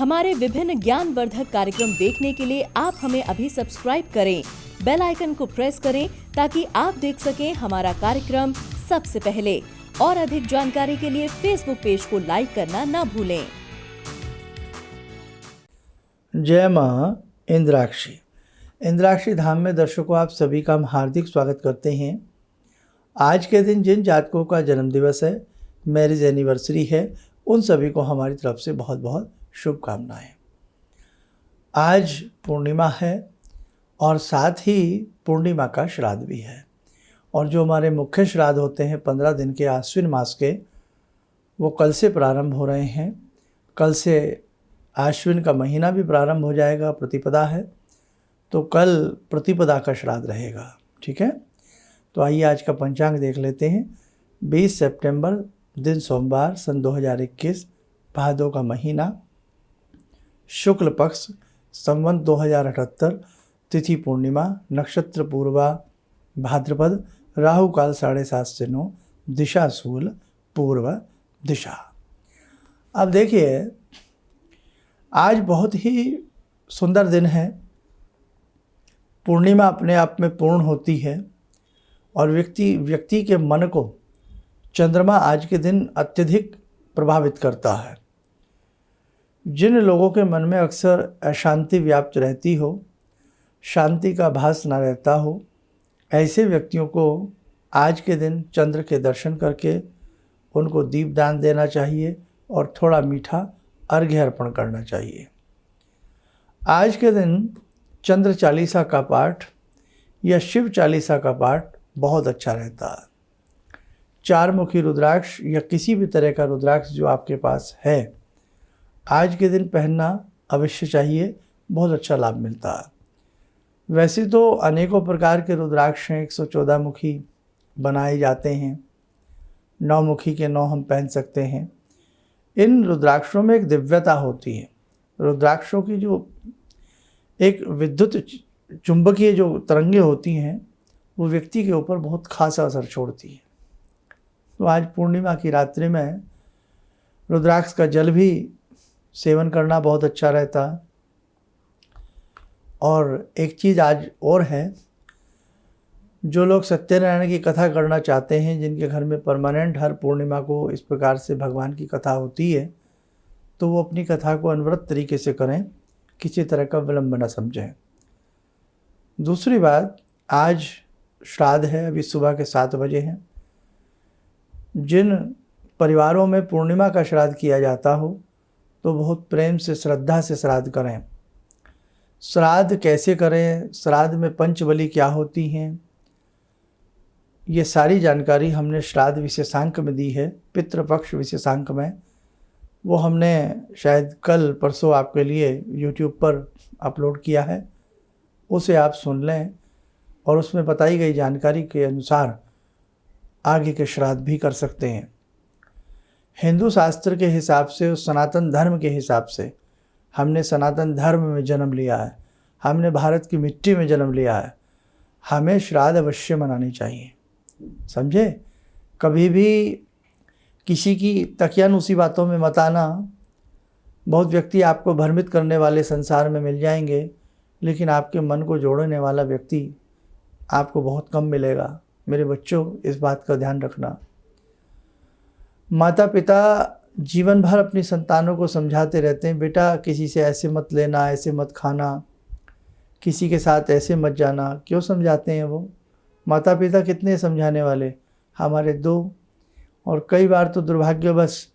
हमारे विभिन्न ज्ञानवर्धक कार्यक्रम देखने के लिए आप हमें अभी सब्सक्राइब करें, बेल आइकन को प्रेस करें ताकि आप देख सकें हमारा कार्यक्रम सबसे पहले। और अधिक जानकारी के लिए फेसबुक पेज को लाइक करना ना भूलें। जय मां इंद्राक्षी। इंद्राक्षी धाम में दर्शकों आप सभी का हम हार्दिक स्वागत करते हैं। आज के दिन जिन जातकों का जन्म दिवस है, मैरिज एनिवर्सरी है, उन सभी को हमारी तरफ से बहुत बहुत शुभकामनाएं। आज पूर्णिमा है और साथ ही पूर्णिमा का श्राद्ध भी है। और जो हमारे मुख्य श्राद्ध होते हैं 15 दिन के आश्विन मास के, वो कल से प्रारंभ हो रहे हैं। कल से आश्विन का महीना भी प्रारंभ हो जाएगा, प्रतिपदा है, तो कल प्रतिपदा का श्राद्ध रहेगा। ठीक है, तो आइए आज का पंचांग देख लेते हैं। 20 सितंबर दिन सोमवार, सन 2021, भादो का महीना, शुक्ल पक्ष, संवत 2078, तिथि पूर्णिमा, नक्षत्र पूर्वा भाद्रपद, राहु काल 7:30 से 9, दिशा शूल पूर्व दिशा। अब देखिए, आज बहुत ही सुंदर दिन है। पूर्णिमा अपने आप में पूर्ण होती है और व्यक्ति के मन को चंद्रमा आज के दिन अत्यधिक प्रभावित करता है। जिन लोगों के मन में अक्सर अशांति व्याप्त रहती हो, शांति का भास न रहता हो, ऐसे व्यक्तियों को आज के दिन चंद्र के दर्शन करके उनको दीपदान देना चाहिए और थोड़ा मीठा अर्घ्य अर्पण करना चाहिए। आज के दिन चंद्र चालीसा का पाठ या शिव चालीसा का पाठ बहुत अच्छा रहता है। 4 मुखी रुद्राक्ष या किसी भी तरह का रुद्राक्ष जो आपके पास है, आज के दिन पहनना अवश्य चाहिए, बहुत अच्छा लाभ मिलता है। वैसे तो अनेकों प्रकार के रुद्राक्ष हैं, 114 मुखी बनाए जाते हैं, 9 मुखी के 9 हम पहन सकते हैं। इन रुद्राक्षों में एक दिव्यता होती है। रुद्राक्षों की जो एक विद्युत चुंबकीय जो तरंगे होती हैं, वो व्यक्ति के ऊपर बहुत खासा असर छोड़ती हैं। तो आज पूर्णिमा की रात्रि में रुद्राक्ष का जल भी सेवन करना बहुत अच्छा रहता है। और एक चीज़ आज और है, जो लोग सत्यनारायण की कथा करना चाहते हैं, जिनके घर में परमानेंट हर पूर्णिमा को इस प्रकार से भगवान की कथा होती है, तो वो अपनी कथा को अनवरत तरीके से करें, किसी तरह का विलंब न समझें। दूसरी बात, आज श्राद्ध है, अभी सुबह के 7 बजे हैं। जिन परिवारों में पूर्णिमा का श्राद्ध किया जाता हो, तो बहुत प्रेम से, श्रद्धा से श्राद्ध करें। श्राद्ध कैसे करें, श्राद्ध में पंचबली क्या होती हैं, ये सारी जानकारी हमने श्राद्ध विशेषांक में दी है, पितृपक्ष विशेषांक में। वो हमने शायद कल परसों आपके लिए YouTube पर अपलोड किया है, उसे आप सुन लें और उसमें बताई गई जानकारी के अनुसार आगे के श्राद्ध भी कर सकते हैं। हिंदू शास्त्र के हिसाब से, सनातन धर्म के हिसाब से, हमने सनातन धर्म में जन्म लिया है, हमने भारत की मिट्टी में जन्म लिया है, हमें श्राद्ध अवश्य मनानी चाहिए। समझे? कभी भी किसी की तकियानुसी बातों में मत आना। बहुत व्यक्ति आपको भ्रमित करने वाले संसार में मिल जाएंगे, लेकिन आपके मन को जोड़ने वाला व्यक्ति आपको बहुत कम मिलेगा। मेरे बच्चों, इस बात का ध्यान रखना। माता पिता जीवन भर अपनी संतानों को समझाते रहते हैं, बेटा किसी से ऐसे मत लेना, ऐसे मत खाना, किसी के साथ ऐसे मत जाना। क्यों समझाते हैं वो? माता पिता कितने समझाने वाले? हमारे 2। और कई बार तो दुर्भाग्यवश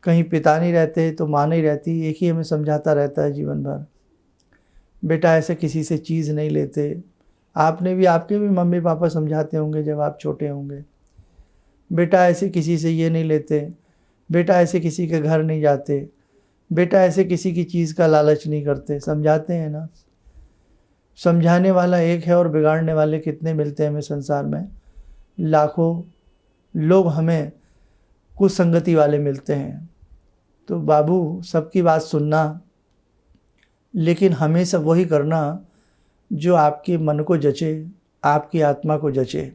कहीं पिता नहीं रहते तो माँ नहीं रहती, एक ही हमें समझाता रहता है जीवन भर, बेटा ऐसे किसी से चीज़ नहीं लेते। आपके भी मम्मी पापा समझाते होंगे जब आप छोटे होंगे, बेटा ऐसे किसी से ये नहीं लेते, बेटा ऐसे किसी के घर नहीं जाते, बेटा ऐसे किसी की चीज़ का लालच नहीं करते। समझाते हैं ना। समझाने वाला एक है और बिगाड़ने वाले कितने मिलते हैं हमें संसार में। लाखों लोग हमें कुसंगति वाले मिलते हैं। तो बाबू, सबकी बात सुनना, लेकिन हमेशा वही करना जो आपके मन को जचे, आपकी आत्मा को जचे।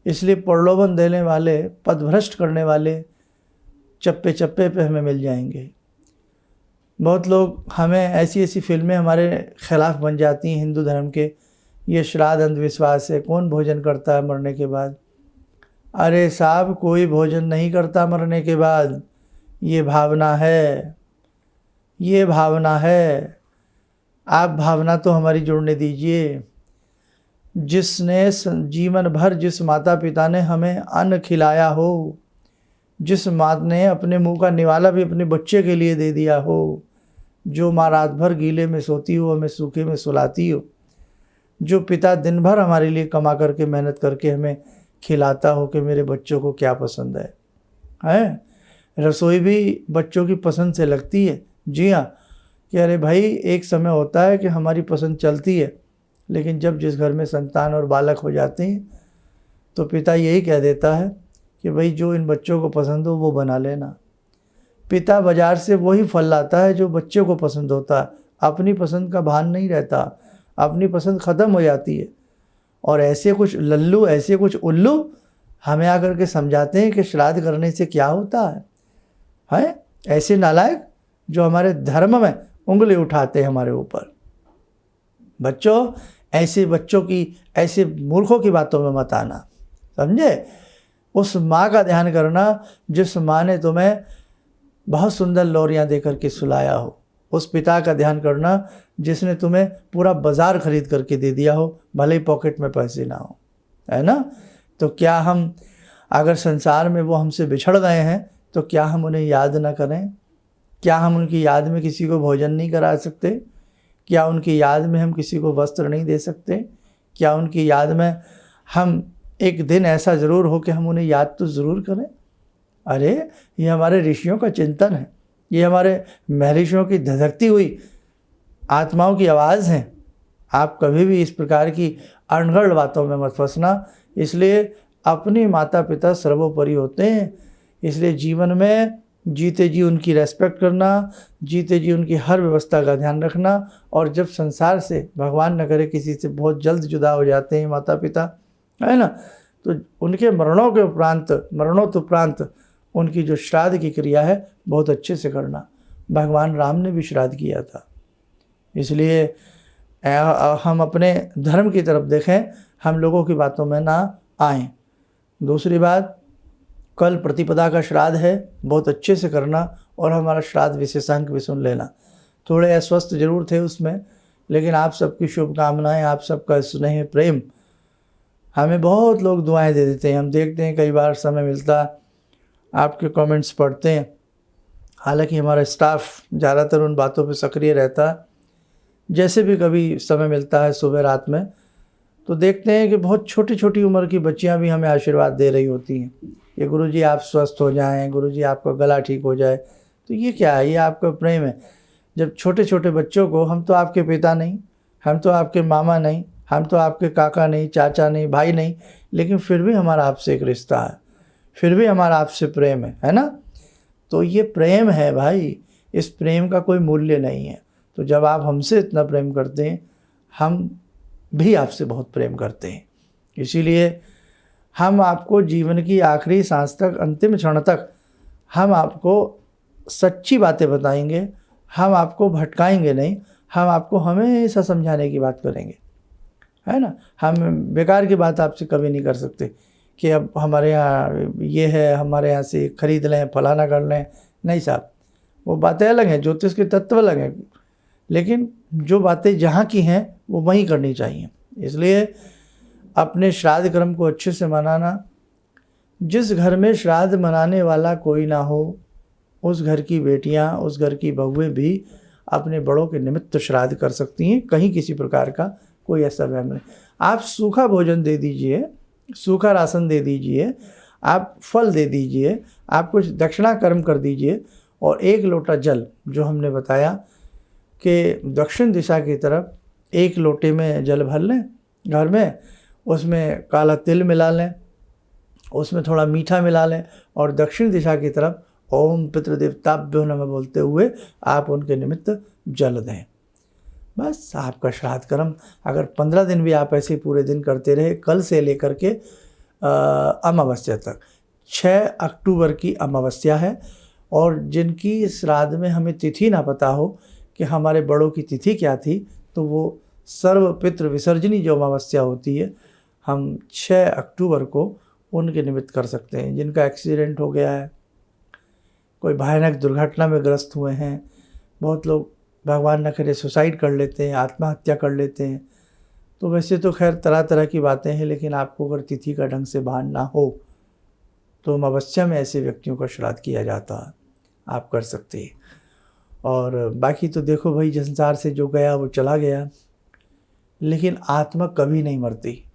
इसलिए प्रलोभन देने वाले, पथभ्रष्ट करने वाले चप्पे चप्पे पे हमें मिल जाएंगे। बहुत लोग हमें ऐसी ऐसी फिल्में हमारे ख़िलाफ़ बन जाती हैं हिंदू धर्म के, ये श्राद्ध अंधविश्वास है, कौन भोजन करता है मरने के बाद। अरे साहब, कोई भोजन नहीं करता मरने के बाद, ये भावना है, ये भावना है। आप भावना तो हमारी जोड़ने दीजिए। जिसने जीवन भर, जिस माता पिता ने हमें अन्न खिलाया हो, जिस माँ ने अपने मुंह का निवाला भी अपने बच्चे के लिए दे दिया हो, जो माँ रात भर गीले में सोती हो, हमें सूखे में सुलाती हो, जो पिता दिन भर हमारे लिए कमा करके मेहनत करके हमें खिलाता हो कि मेरे बच्चों को क्या पसंद है? रसोई भी बच्चों की पसंद से लगती है। जी हाँ, कि अरे भाई, एक समय होता है कि हमारी पसंद चलती है, लेकिन जब जिस घर में संतान और बालक हो जाते हैं तो पिता यही कह देता है कि भाई जो इन बच्चों को पसंद हो वो बना लेना। पिता बाज़ार से वही फल लाता है जो बच्चों को पसंद होता है, अपनी पसंद का भान नहीं रहता, अपनी पसंद ख़त्म हो जाती है। और ऐसे कुछ लल्लू, ऐसे कुछ उल्लू हमें आकर के समझाते हैं कि श्राद्ध करने से क्या होता है? ऐसे नालायक जो हमारे धर्म में उंगली उठाते हैं हमारे ऊपर। बच्चों, ऐसे बच्चों की, ऐसे मूर्खों की बातों में मत आना, समझे? उस माँ का ध्यान करना जिस माँ ने तुम्हें बहुत सुंदर लोरियाँ दे करके सुलाया हो। उस पिता का ध्यान करना जिसने तुम्हें पूरा बाज़ार खरीद करके दे दिया हो, भले ही पॉकेट में पैसे ना हो, है ना? तो क्या हम, अगर संसार में वो हमसे बिछड़ गए हैं, तो क्या हम उन्हें याद ना करें? क्या हम उनकी याद में किसी को भोजन नहीं करा सकते? क्या उनकी याद में हम किसी को वस्त्र नहीं दे सकते? क्या उनकी याद में हम एक दिन ऐसा ज़रूर हो कि हम उन्हें याद तो ज़रूर करें? अरे, ये हमारे ऋषियों का चिंतन है, ये हमारे महर्षियों की धधकती हुई आत्माओं की आवाज़ है। आप कभी भी इस प्रकार की अनगढ़ बातों में मत फंसना। इसलिए अपने माता पिता सर्वोपरि होते हैं। इसलिए जीवन में जीते जी उनकी रेस्पेक्ट करना, जीते जी उनकी हर व्यवस्था का ध्यान रखना। और जब संसार से, भगवान न करे, किसी से बहुत जल्द जुदा हो जाते हैं माता पिता, है ना, तो उनके मरणोपरांत उनकी जो श्राद्ध की क्रिया है बहुत अच्छे से करना। भगवान राम ने भी श्राद्ध किया था। इसलिए हम अपने धर्म की तरफ देखें, हम लोगों की बातों में ना आएं। दूसरी बात, कल प्रतिपदा का श्राद्ध है, बहुत अच्छे से करना और हमारा श्राद्ध विशेषांक भी सुन लेना। थोड़े अस्वस्थ जरूर थे उसमें, लेकिन आप सबकी शुभकामनाएं, आप सबका स्नेह प्रेम, हमें बहुत लोग दुआएं दे देते हैं। हम देखते हैं कई बार समय मिलता, आपके कमेंट्स पढ़ते हैं। हालांकि हमारा स्टाफ ज़्यादातर उन बातों पे सक्रिय रहता है। जैसे भी कभी समय मिलता है सुबह रात में, तो देखते हैं कि बहुत छोटी छोटी उम्र की बच्चियां भी हमें आशीर्वाद दे रही होती हैं कि गुरुजी आप स्वस्थ हो जाएं, गुरुजी आपका गला ठीक हो जाए। तो ये क्या है? ये आपका प्रेम है। जब छोटे छोटे बच्चों को, हम तो आपके पिता नहीं, हम तो आपके मामा नहीं, हम तो आपके काका नहीं, चाचा नहीं, भाई नहीं, लेकिन फिर भी हमारा आपसे एक रिश्ता है, फिर भी हमारा आपसे प्रेम है ना? तो ये प्रेम है भाई, इस प्रेम का कोई मूल्य नहीं है। तो जब आप हमसे इतना प्रेम करते हैं, हम भी आपसे बहुत प्रेम करते हैं। इसीलिए हम आपको जीवन की आखिरी सांस तक, अंतिम क्षण तक हम आपको सच्ची बातें बताएंगे। हम आपको भटकाएंगे नहीं, हम आपको हमेशा समझाने की बात करेंगे, है ना? हम बेकार की बात आपसे कभी नहीं कर सकते कि अब हमारे यहाँ ये है, हमारे यहाँ से ख़रीद लें, फलाना कर लें। नहीं साहब, वो बातें अलग हैं, ज्योतिष के तत्व अलग हैं, लेकिन जो बातें जहाँ की हैं वो वहीं करनी चाहिए। इसलिए अपने श्राद्ध कर्म को अच्छे से मनाना। जिस घर में श्राद्ध मनाने वाला कोई ना हो, उस घर की बेटियां, उस घर की बहुएं भी अपने बड़ों के निमित्त श्राद्ध कर सकती हैं। कहीं किसी प्रकार का कोई ऐसा वहम नहीं। आप सूखा भोजन दे दीजिए, सूखा राशन दे दीजिए, आप फल दे दीजिए, आप कुछ दक्षिणा कर्म कर दीजिए, और 1 लोटा जल, जो हमने बताया कि दक्षिण दिशा की तरफ 1 लोटे में जल भर लें घर में, उसमें काला तिल मिला लें, उसमें थोड़ा मीठा मिला लें, और दक्षिण दिशा की तरफ ओम पितृदेवताभ्यो नमः बोलते हुए आप उनके निमित्त जल दें। बस आपका श्राद्ध कर्म, अगर 15 दिन भी आप ऐसे पूरे दिन करते रहे, कल से लेकर के अमावस्या तक, 6 अक्टूबर की अमावस्या है, और जिनकी श्राद्ध में हमें तिथि ना पता हो कि हमारे बड़ों की तिथि क्या थी, तो वो सर्व पितृ विसर्जनी जो अमावस्या होती है, हम 6 अक्टूबर को उनके निमित्त कर सकते हैं। जिनका एक्सीडेंट हो गया है, कोई भयानक दुर्घटना में ग्रस्त हुए हैं, बहुत लोग भगवान न करे सुसाइड कर लेते हैं, आत्महत्या कर लेते हैं। तो वैसे तो खैर तरह तरह की बातें हैं, लेकिन आपको अगर तिथि का ढंग से भान ना हो तो अमावस्या में ऐसे व्यक्तियों का श्राद्ध किया जाता है, आप कर सकते हैं। और बाकी तो देखो भाई, संसार से जो गया वो चला गया, लेकिन आत्मा कभी नहीं मरती।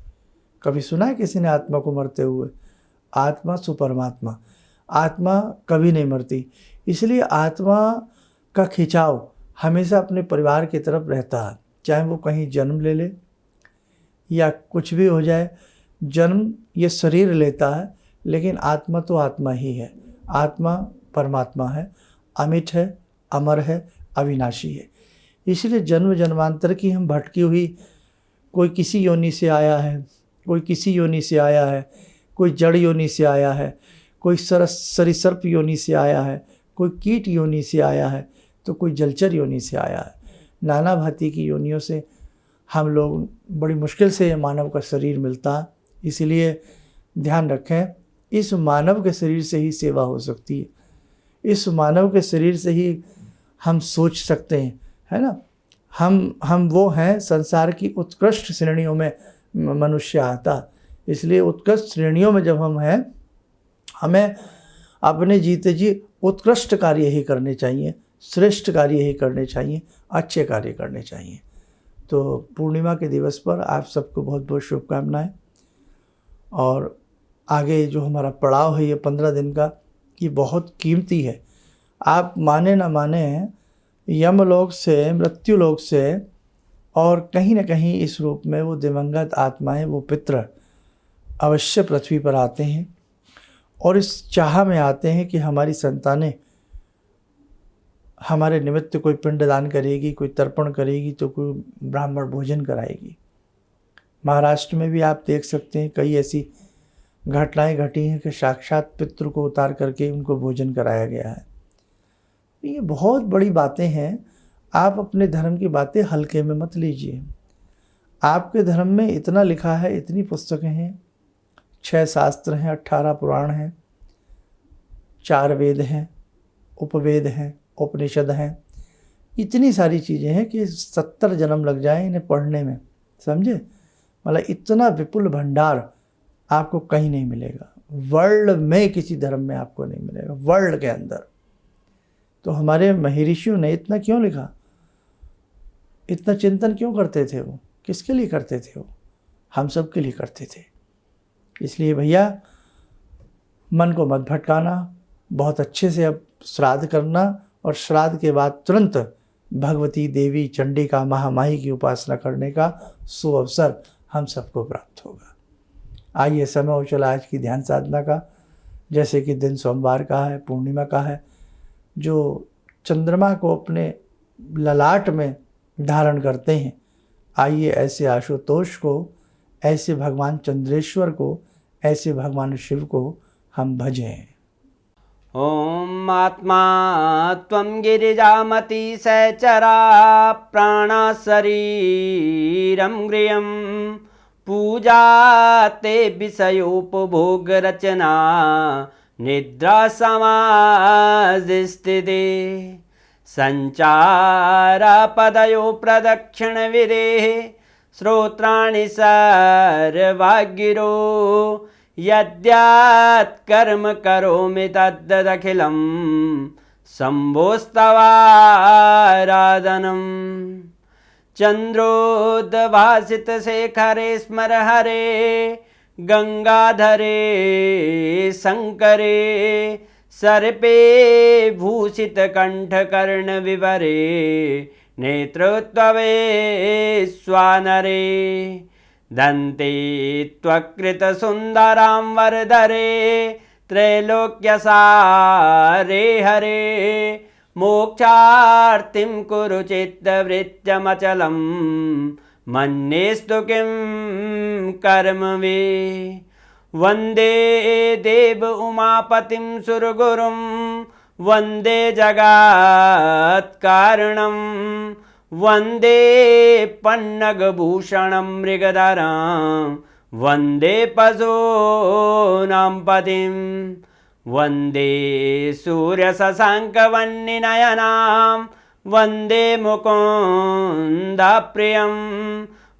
कभी सुना है किसी ने आत्मा को मरते हुए? आत्मा सुपरमात्मा, आत्मा कभी नहीं मरती। इसलिए आत्मा का खिंचाव हमेशा अपने परिवार की तरफ रहता है, चाहे वो कहीं जन्म ले ले या कुछ भी हो जाए। जन्म ये शरीर लेता है, लेकिन आत्मा तो आत्मा ही है। आत्मा परमात्मा है, अमिट है, अमर है, अविनाशी है। इसलिए जन्म जन्मांतर की हम भटकी हुई, कोई किसी योनि से आया है, कोई किसी योनि से आया है, कोई जड़ योनि से आया है, कोई सरीसर्प योनि से आया है, कोई कीट योनि से आया है, तो कोई जलचर योनि से आया है। नाना भांति की योनियों से हम लोग बड़ी मुश्किल से मानव का शरीर मिलता है। इसलिए ध्यान रखें, इस मानव के शरीर से ही सेवा हो सकती है, इस मानव के शरीर से ही हम सोच सकते हैं, है ना। हम वो हैं, संसार की उत्कृष्ट श्रेणियों में मनुष्य आता। इसलिए उत्कृष्ट श्रेणियों में जब हम हैं, हमें अपने जीते जी उत्कृष्ट कार्य ही करने चाहिए, श्रेष्ठ कार्य ही करने चाहिए, अच्छे कार्य करने चाहिए। तो पूर्णिमा के दिवस पर आप सबको बहुत बहुत शुभकामनाएं। और आगे जो हमारा पड़ाव है ये 15 दिन का, ये बहुत कीमती है। आप माने ना माने, यमलोक से, मृत्युलोक से, और कहीं ना कहीं इस रूप में वो दिवंगत आत्माएं, वो पितृ अवश्य पृथ्वी पर आते हैं, और इस चाह में आते हैं कि हमारी संतानें हमारे निमित्त कोई पिंडदान करेगी, कोई तर्पण करेगी, तो कोई ब्राह्मण भोजन कराएगी। महाराष्ट्र में भी आप देख सकते हैं कई ऐसी घटनाएं घटी हैं कि साक्षात पितृ को उतार करके उनको भोजन कराया गया है। ये बहुत बड़ी बातें हैं। आप अपने धर्म की बातें हल्के में मत लीजिए। आपके धर्म में इतना लिखा है, इतनी पुस्तकें हैं, 6 शास्त्र हैं, 18 पुराण हैं, 4 वेद हैं, उपवेद हैं, उपनिषद हैं, इतनी सारी चीज़ें हैं कि 70 जन्म लग जाएं इन्हें पढ़ने में, समझे। मतलब इतना विपुल भंडार आपको कहीं नहीं मिलेगा, वर्ल्ड में किसी धर्म में आपको नहीं मिलेगा, वर्ल्ड के अंदर। तो हमारे महर्षियों ने इतना क्यों लिखा, इतना चिंतन क्यों करते थे? वो किसके लिए करते थे? वो हम सब के लिए करते थे। इसलिए भैया, मन को मत भटकाना, बहुत अच्छे से अब श्राद्ध करना, और श्राद्ध के बाद तुरंत भगवती देवी चंडिका महामाही की उपासना करने का सुअवसर हम सबको प्राप्त होगा। आइए, समय हो चला आज की ध्यान साधना का। जैसे कि दिन सोमवार का है, पूर्णिमा का है, जो चंद्रमा को अपने ललाट में धारण करते हैं, आइए ऐसे आशुतोष को, ऐसे भगवान चंद्रेश्वर को, ऐसे भगवान शिव को हम भजें। ओम आत्मा त्वं गिरिजामति सहचरा प्राणा शरीरं गृहं पूजा ते विषयोपभोग रचना निद्रा समाधिस्थिते संचारा पदयो प्रदक्षिण विदेः श्रोत्राणि सर्वागिरो यद्यात् कर्म करोमि तद्दखिलं शम्भोस्तवाराधनम् चन्द्रोद्भासित शेखरे स्मर हरे गंगाधरे शंकरे सर्पे भूषित कंठ कर्ण विवरे नेत्रोत्तवे स्वानरे दन्ते त्वकृत सुंदरां वरदरे त्रैलोक्यसारे हरे मोक्षार्तिं कुरु चित्तवृत्त्यमचलं मन्येस्तु किं कर्म वे वन्दे देव उमापतिं सुरगुरुं वन्दे जगत्कारणं वन्दे पन्नगभूषणं मृगधरं वन्दे पशूनां पतिं वन्दे सूर्यशशाङ्कवह्निनयनां वन्दे मुकुन्दप्रियं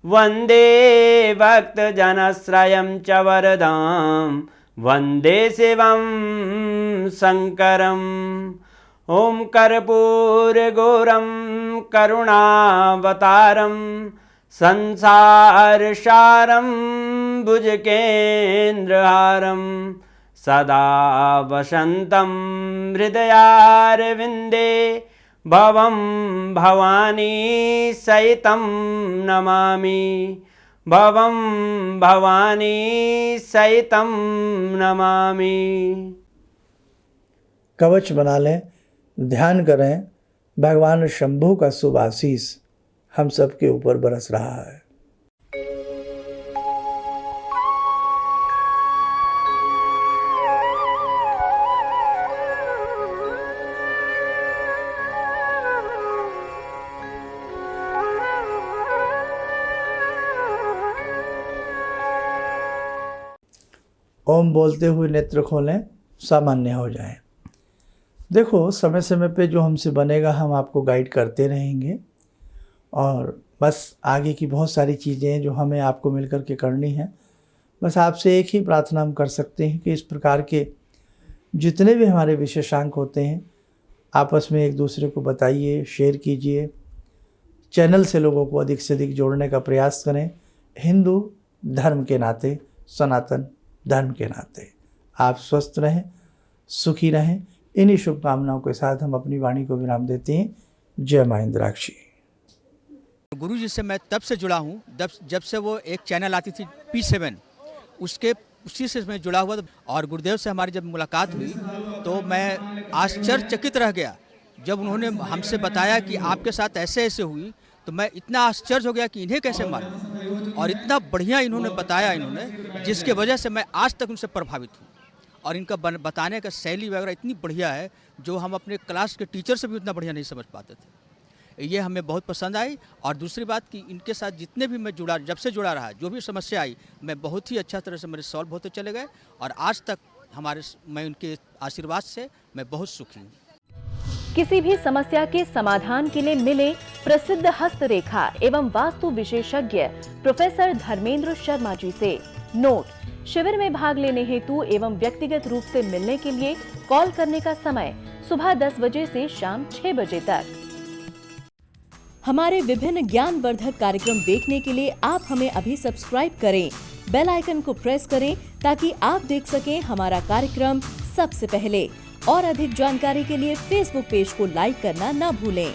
वन्दे भक्तजनश्रयं च वरदां वन्दे शिवं शङ्करम् ॐ कर्पूरगौरं करुणावतारं संसारसारं भुजगेन्द्रहारं सदा वसन्तं हृदयारविन्दे भवं भवानी सहितं नमामि भवं भवानी सहितं नमामि। कवच बना लें, ध्यान करें, भगवान शंभू का शुभ आशीष हम सबके ऊपर बरस रहा है। ओम बोलते हुए नेत्र खोलें, सामान्य हो जाएं। देखो, समय समय पे जो हमसे बनेगा हम आपको गाइड करते रहेंगे, और बस आगे की बहुत सारी चीज़ें जो हमें आपको मिलकर के करनी है। बस आपसे एक ही प्रार्थना हम कर सकते हैं कि इस प्रकार के जितने भी हमारे विशेषांक होते हैं आपस में एक दूसरे को बताइए, शेयर कीजिए, चैनल से लोगों को अधिक से अधिक जोड़ने का प्रयास करें। हिंदू धर्म के नाते, सनातन धर्म के नाते आप स्वस्थ रहें, सुखी रहें। इन्हीं शुभकामनाओं के साथ हम अपनी वाणी को विराम देते हैं। जय मां इंद्राक्षी। गुरु जी से मैं तब से जुड़ा हूँ जब से वो एक चैनल आती थी P7, उसी से मैं जुड़ा हुआ था। और गुरुदेव से हमारी जब मुलाकात हुई तो मैं आश्चर्यचकित रह गया जब उन्होंने हमसे बताया कि आपके साथ ऐसे ऐसे हुई। तो मैं इतना आश्चर्य हो गया कि इन्हें कैसे मालूम, और इतना बढ़िया इन्होंने बताया जिसके वजह से मैं आज तक उनसे प्रभावित हूँ। और इनका बताने का शैली वगैरह इतनी बढ़िया है जो हम अपने क्लास के टीचर से भी उतना बढ़िया नहीं समझ पाते थे। ये हमें बहुत पसंद आई। और दूसरी बात कि इनके साथ जितने भी मैं जुड़ा, जब से जुड़ा रहा, जो भी समस्या आई मैं बहुत ही अच्छा तरह से मेरे सॉल्व होते चले गए। और आज तक मैं उनके आशीर्वाद से मैं बहुत सुखी हूँ। किसी भी समस्या के समाधान के लिए मिले प्रसिद्ध हस्तरेखा एवं वास्तु विशेषज्ञ प्रोफेसर धर्मेंद्र शर्मा जी से। नोट: शिविर में भाग लेने हेतु एवं व्यक्तिगत रूप से मिलने के लिए कॉल करने का समय सुबह 10 बजे से शाम 6 बजे तक। हमारे विभिन्न ज्ञानवर्धक कार्यक्रम देखने के लिए आप हमें अभी सब्सक्राइब करें, बेल आइकन को प्रेस करें ताकि आप देख सकें हमारा कार्यक्रम सबसे पहले। और अधिक जानकारी के लिए फेसबुक पेज को लाइक करना न भूलें।